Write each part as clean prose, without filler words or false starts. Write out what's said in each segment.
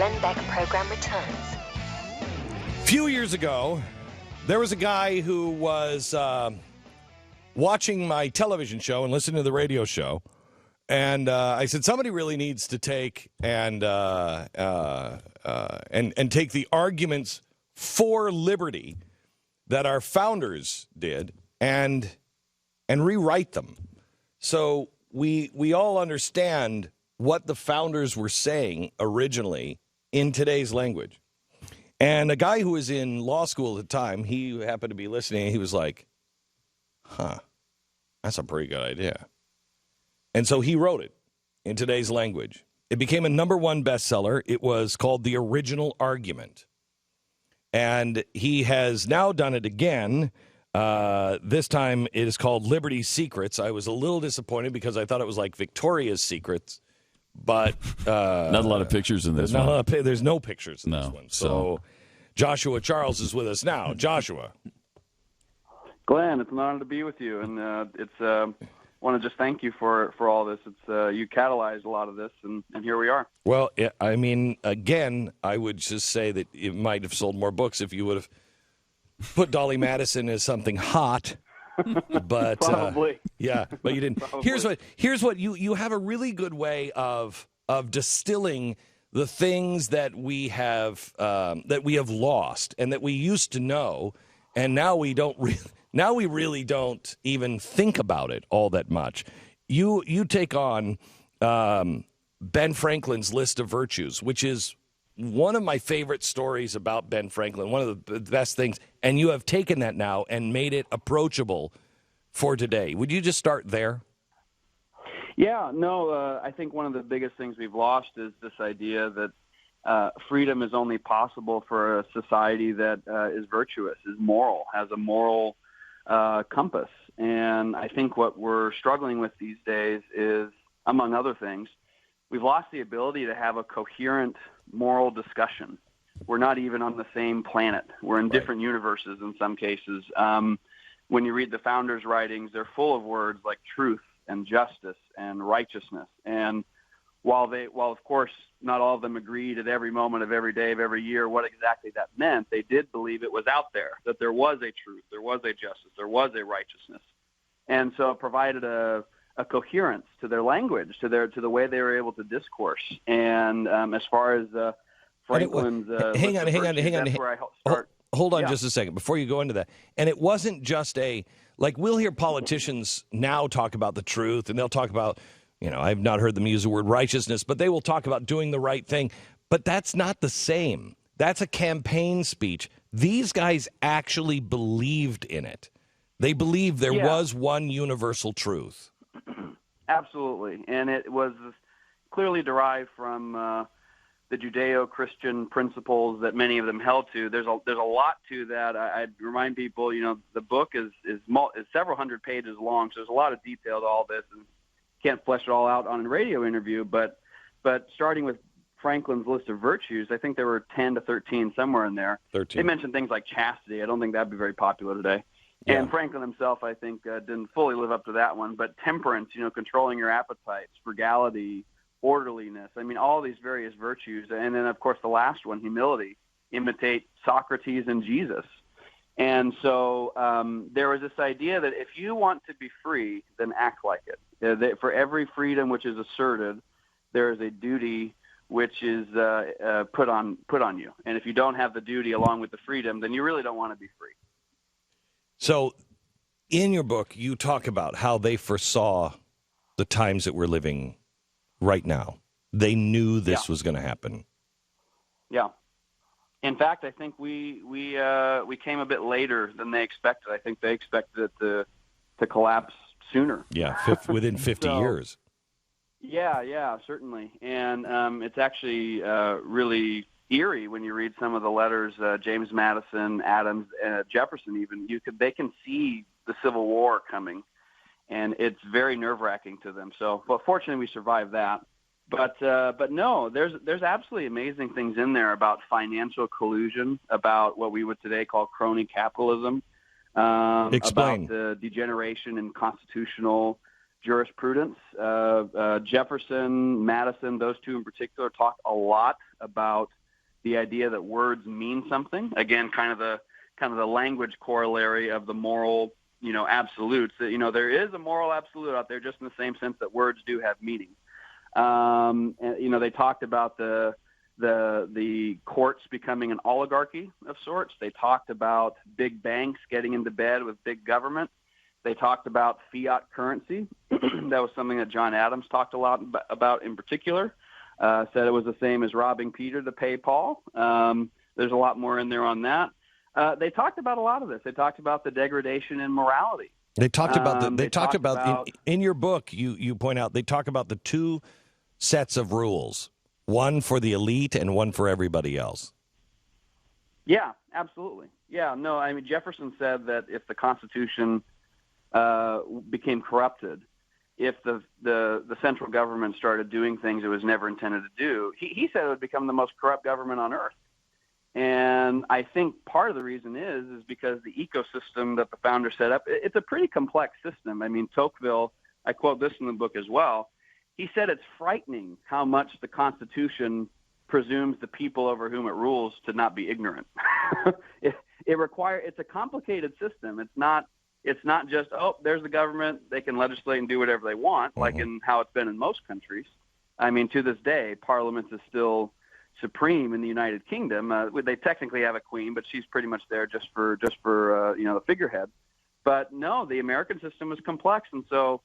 Glenn Beck program returns. A few years ago, there was a guy who was watching my television show and listening to the radio show, and I said somebody really needs to take and take the arguments for liberty that our founders did and rewrite them, so we all understand what the founders were saying originally in today's language. And a guy who was in law school at the time, he happened to be listening, and he was like, that's a pretty good idea. And so he wrote it in today's language. It became a #1 bestseller. It was called The Original Argument. And he has now done it again. This time it is called Liberty's Secrets. I was a little disappointed because I thought it was like Victoria's Secrets. But not a lot of pictures in this one. There's no pictures in this one. So Joshua Charles is with us now. Joshua. Glenn, it's an honor to be with you, and want to just thank you for all this. It's you catalyzed a lot of this, and here we are. Well, I mean, again, I would just say that it might have sold more books if you would have put Dolly Madison as something hot. But probably. Yeah, but you didn't. Probably. Here's what you have a really good way of distilling the things that we have lost and that we used to know, and now we really don't even think about it all that much. You take on Ben Franklin's list of virtues, which is one of my favorite stories about Ben Franklin, one of the best things, and you have taken that now and made it approachable for today. Would you just start there? Yeah, no, I think one of the biggest things we've lost is this idea that freedom is only possible for a society that is virtuous, is moral, has a moral compass. And I think what we're struggling with these days is, among other things, we've lost the ability to have a coherent moral discussion. We're not even on the same planet. We're in different universes in some cases. When you read the founders' writings, they're full of words like truth and justice and righteousness. And while of course not all of them agreed at every moment of every day of every year what exactly that meant, they did believe it was out there, that there was a truth, there was a justice, there was a righteousness. And so it provided a coherence to their language, to the way they were able to discourse. And as far as Franklin's, hang on. That's where I start. Hold on just a second before you go into that. And it wasn't just we'll hear politicians now talk about the truth, and they'll talk about, I've not heard them use the word righteousness, but they will talk about doing the right thing. But that's not the same. That's a campaign speech. These guys actually believed in it. They believed there was one universal truth. Absolutely. And it was clearly derived from the Judeo-Christian principles that many of them held to. There's a lot to that. I'd remind people, the book is several hundred pages long, so there's a lot of detail to all this, and can't flesh it all out on a radio interview. But starting with Franklin's list of virtues, I think there were 10 to 13 somewhere in there. 13. They mentioned things like chastity. I don't think that'd be very popular today. Yeah. And Franklin himself, I think, didn't fully live up to that one. But temperance, controlling your appetites, frugality, orderliness. I mean, all these various virtues. And then, of course, the last one, humility, imitate Socrates and Jesus. And so there was this idea that if you want to be free, then act like it. That for every freedom which is asserted, there is a duty which is put on you. And if you don't have the duty along with the freedom, then you really don't want to be free. So in your book, you talk about how they foresaw the times that we're living right now. They knew this was going to happen. Yeah. In fact, I think we came a bit later than they expected. I think they expected it to collapse sooner. Yeah, within 50 years. Yeah, certainly. And it's actually really eerie when you read some of the letters, James Madison, Adams, Jefferson even. They can see the Civil War coming, and it's very nerve-wracking to them. So, but fortunately, we survived that. But no, there's absolutely amazing things in there about financial collusion, about what we would today call crony capitalism, Explain. about the degeneration in constitutional jurisprudence. Jefferson, Madison, those two in particular, talked a lot about the idea that words mean something. Again, kind of the language corollary of the moral, absolutes. That, there is a moral absolute out there, just in the same sense that words do have meaning. And, they talked about the courts becoming an oligarchy of sorts. They talked about big banks getting into bed with big government. They talked about fiat currency. That was something that John Adams talked a lot about in particular. Said it was the same as robbing Peter to pay Paul. There's a lot more in there on that. They talked about a lot of this. They talked about the degradation in morality. They talked about in your book, you point out, they talk about the two sets of rules, one for the elite and one for everybody else. Yeah, absolutely. Yeah, no, I mean, Jefferson said that if the Constitution became corrupted, if the central government started doing things it was never intended to do, he said it would become the most corrupt government on earth. And I think part of the reason is because the ecosystem that the founder set up, it's a pretty complex system. I mean, Tocqueville, I quote this in the book as well, he said it's frightening how much the Constitution presumes the people over whom it rules to not be ignorant. It's a complicated system. It's not just, there's the government, they can legislate and do whatever they want, like in how it's been in most countries. I mean, to this day, Parliament is still supreme in the United Kingdom. They technically have a queen, but she's pretty much there just for the figurehead. But no, the American system is complex, and so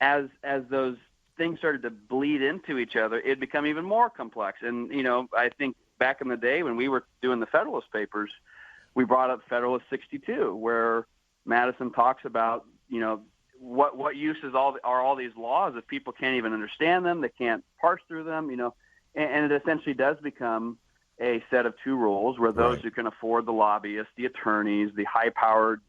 as those things started to bleed into each other, it became even more complex. And I think back in the day when we were doing the Federalist Papers, we brought up Federalist 62, where Madison talks about what use are all these laws if people can't even understand them, they can't parse through them, and it essentially does become a set of two rules where those who can afford the lobbyists, the attorneys, the high-powered,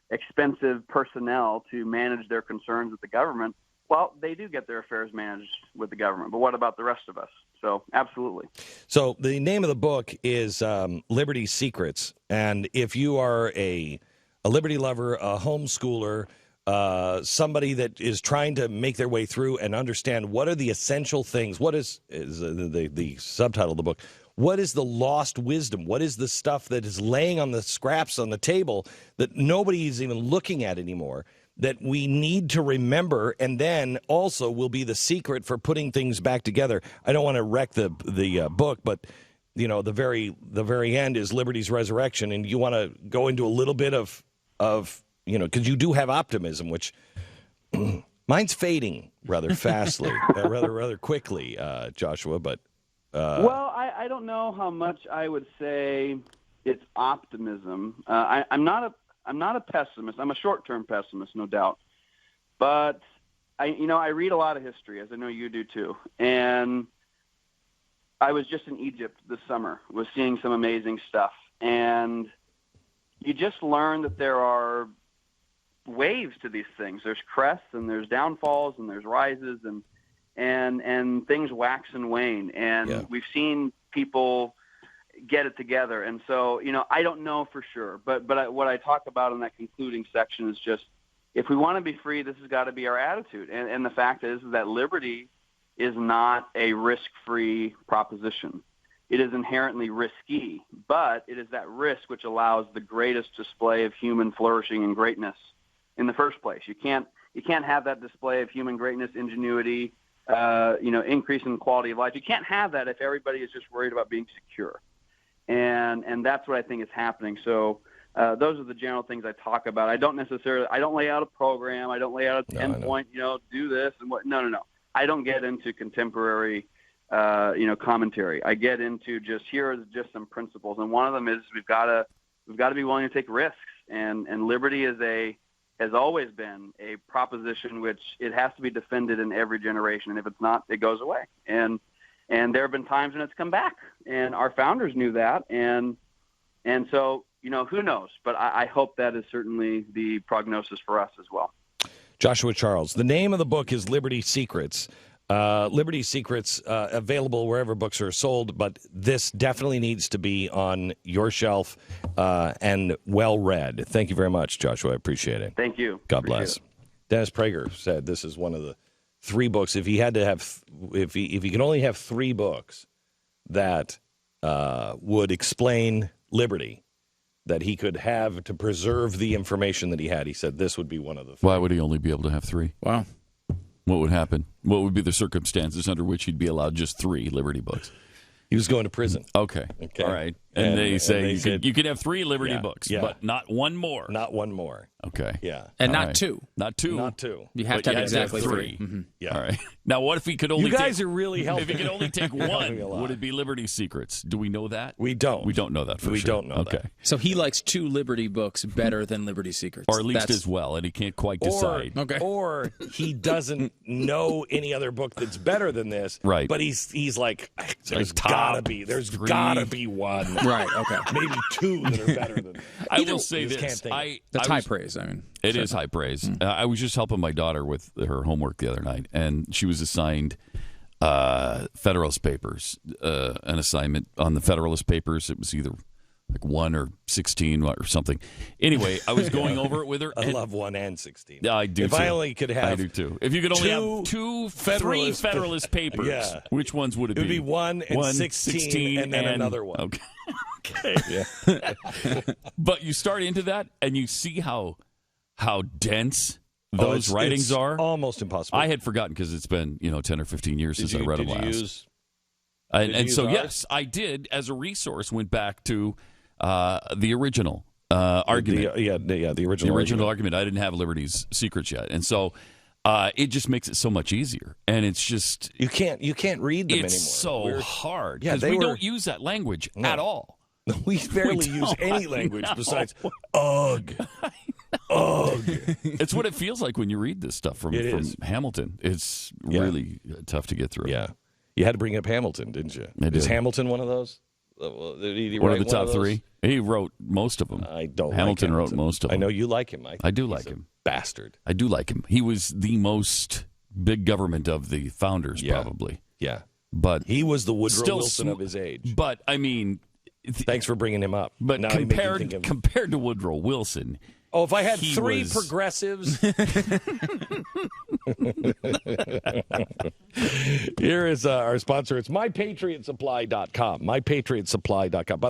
expensive personnel to manage their concerns with the government, well, they do get their affairs managed with the government. But what about the rest of us? So, absolutely. So the name of the book is Liberty's Secrets. And if you are a liberty lover, a homeschooler, somebody that is trying to make their way through and understand what are the essential things, what is the subtitle of the book, what is the lost wisdom? What is the stuff that is laying on the scraps on the table that nobody is even looking at anymore, that we need to remember, and then also will be the secret for putting things back together? I don't want to wreck the book, but the very end is Liberty's resurrection, and you want to go into a little bit of because you do have optimism, which mine's fading rather fastly, rather quickly, Joshua. But well, I don't know how much I would say it's optimism. I'm not a pessimist. I'm a short-term pessimist, no doubt. But I read a lot of history, as I know you do too. And I was just in Egypt this summer, was seeing some amazing stuff, and you just learn that there are waves to these things. There's crests and there's downfalls and there's rises and things wax and wane. And we've seen people get it together. And so, I don't know for sure, but what I talk about in that concluding section is just, if we want to be free, this has got to be our attitude. And the fact is that liberty is not a risk-free proposition. It is inherently risky, but it is that risk which allows the greatest display of human flourishing and greatness in the first place. You can't have that display of human greatness, ingenuity, increase in quality of life. You can't have that if everybody is just worried about being secure. And that's what I think is happening. So those are the general things I talk about. I don't lay out a program. I don't lay out a 10-point, do this and what. No. I don't get into contemporary commentary. I get into here are just some principles, and one of them is we've got to be willing to take risks, and liberty has always been a proposition which it has to be defended in every generation, and if it's not, it goes away. And there have been times when it's come back, and our founders knew that, and so who knows? But I hope that is certainly the prognosis for us as well. Joshua Charles, the name of the book is Liberty's Secrets. Liberty's Secrets, available wherever books are sold, but this definitely needs to be on your shelf and well read. Thank you very much, Joshua. I appreciate it. Thank you. God bless. Dennis Prager said this is one of the 3 books. If he had to have, if he could only have 3 books that would explain liberty that he could have to preserve the information that he had. He said this would be one of the 3. Why would he only be able to have 3? Wow. What would happen? What would be the circumstances under which he'd be allowed just 3 Liberty books? He was going to prison. Okay. All right. And they say you can have 3 Liberty books, but not one more. Not one more. Okay. Yeah. And All not right. 2. Not 2. You have to have exactly 3. Mm-hmm. Yeah. All right. Now, what if he could only You guys are really helping. If he could only take one, would it be Liberty Secrets? Do we know that? We don't. We don't know that for sure. We don't know okay. that. So he likes 2 Liberty books better than Liberty Secrets. Or at least as well, and he can't quite decide. Or he doesn't know any other book that's better than this. Right. But he's like, there's top gotta be one. Right, okay. Maybe 2 that are better than that. I will say this. That's high praise, I mean. It is high praise. I was just helping my daughter with her homework the other night, and she was assigned Federalist Papers, an assignment on the Federalist Papers. It was either like 1 or 16 or something. Anyway, I was going over it with her. I love 1 and 16. Yeah, I do. If I only could have, I do too. If you could only have 3 Federalist Papers, which ones would it be? It would be 1 and 16, and then another one. Okay. Yeah. But you start into that, and you see how dense those writings are. Almost impossible. I had forgotten because it's been 10 or 15 years since I read them last. Yes, I did. As a resource, went back to the original argument. The original argument. I didn't have Liberty's Secrets yet, and so it just makes it so much easier. And it's just you can't read them anymore. It's so hard because we don't use that language at all. We barely use any language besides ugh. Ugh. It's what it feels like when you read this stuff from Hamilton. It's really tough to get through. Yeah. You had to bring up Hamilton, didn't you? Is Hamilton one of those? One of the top 3? He wrote most of them. I don't Hamilton like wrote most of them. I know you like him. I do like him. Bastard. I do like him. He was the most big government of the founders, probably. Yeah. But he was the Woodrow Wilson of his age. But, I mean... Thanks for bringing him up. But compared to Woodrow Wilson... Oh, if I had 3 progressives. Here is our sponsor. It's mypatriotsupply.com. Mypatriotsupply.com. By the way,